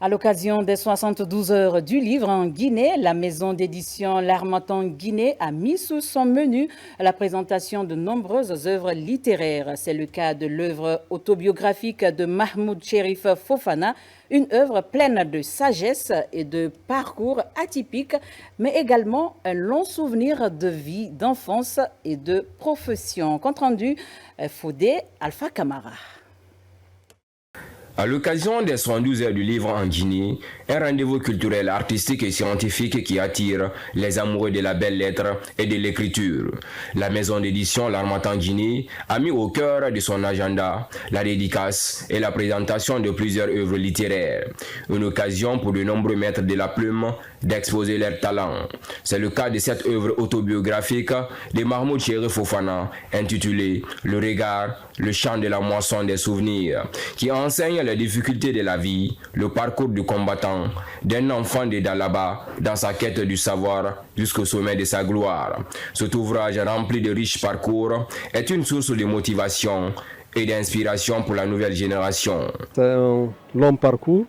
À l'occasion des 72 heures du livre en Guinée, la maison d'édition L'Harmattan Guinée a mis sous son menu la présentation de nombreuses œuvres littéraires. C'est le cas de l'œuvre autobiographique de Mahmoud Cherif Fofana, une œuvre pleine de sagesse et de parcours atypiques, mais également un long souvenir de vie, d'enfance et de profession. Compte rendu, Fodé Alpha Camara. À l'occasion des 72 heures du livre en Guinée, un rendez-vous culturel, artistique et scientifique qui attire les amoureux de la belle lettre et de l'écriture. La maison d'édition L'Harmattan Guinée a mis au cœur de son agenda la dédicace et la présentation de plusieurs œuvres littéraires. Une occasion pour de nombreux maîtres de la plume d'exposer leurs talents. C'est le cas de cette œuvre autobiographique de Mahmoud Cherif Fofana intitulée Le regard, le chant de la moisson des souvenirs, qui enseigne les difficultés de la vie, le parcours du combattant, d'un enfant de Dalaba dans sa quête du savoir jusqu'au sommet de sa gloire. Cet ouvrage rempli de riches parcours est une source de motivation et d'inspiration pour la nouvelle génération. C'est un long parcours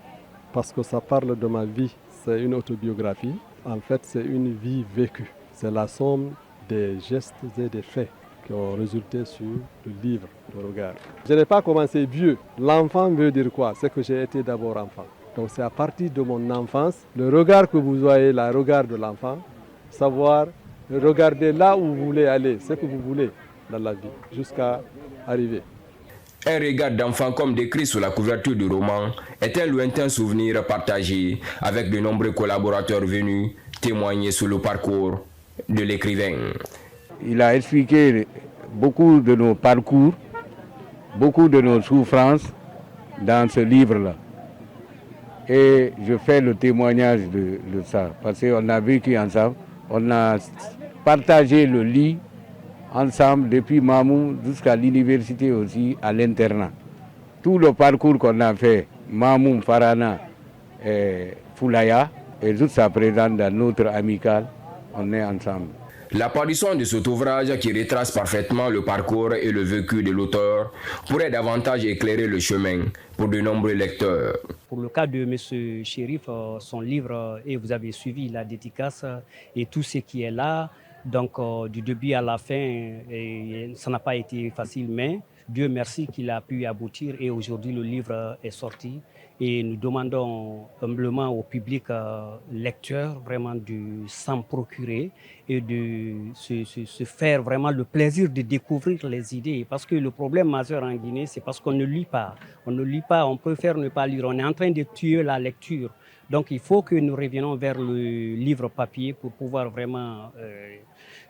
parce que ça parle de ma vie. C'est une autobiographie. En fait, c'est une vie vécue. C'est la somme des gestes et des faits qui ont résulté sur le livre, Le regard. Je n'ai pas commencé vieux. L'enfant veut dire quoi? C'est que j'ai été d'abord enfant. Donc c'est à partir de mon enfance, le regard que vous voyez, le regard de l'enfant, savoir regarder là où vous voulez aller, ce que vous voulez dans la vie, jusqu'à arriver. Un regard d'enfant comme décrit sur la couverture du roman est un lointain souvenir partagé avec de nombreux collaborateurs venus témoigner sur le parcours de l'écrivain. Il a expliqué beaucoup de nos parcours, beaucoup de nos souffrances dans ce livre-là. Et je fais le témoignage de ça, parce qu'on a vécu ensemble, on a partagé le lit ensemble depuis Mamou jusqu'à l'université aussi, à l'internat. Tout le parcours qu'on a fait, Mamou, Farana et Foulaya, et jusqu'à présent dans notre amicale, on est ensemble. L'apparition de cet ouvrage qui retrace parfaitement le parcours et le vécu de l'auteur pourrait davantage éclairer le chemin pour de nombreux lecteurs. Pour le cas de M. Cherif, son livre, et vous avez suivi la dédicace et tout ce qui est là, donc du début à la fin, et ça n'a pas été facile, mais Dieu merci qu'il a pu aboutir et aujourd'hui le livre est sorti. Et nous demandons humblement au public lecteur vraiment de s'en procurer et de se faire vraiment le plaisir de découvrir les idées. Parce que le problème majeur en Guinée, c'est parce qu'on ne lit pas. On ne lit pas, on préfère ne pas lire. On est en train de tuer la lecture. Donc il faut que nous reviennons vers le livre papier pour pouvoir vraiment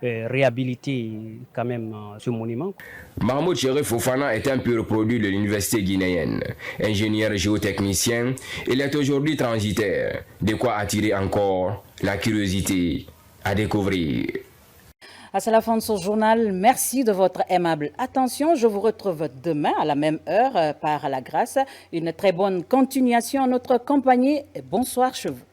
réhabiliter quand même ce monument. Mahmoud Cherif Fofana est un pur produit de l'université guinéenne. Ingénieur géotechnicien, il est aujourd'hui transitaire, de quoi attirer encore la curiosité à découvrir. C'est la fin de ce journal. Merci de votre aimable attention. Je vous retrouve demain à la même heure par la grâce. Une très bonne continuation à notre compagnie. Bonsoir chez vous.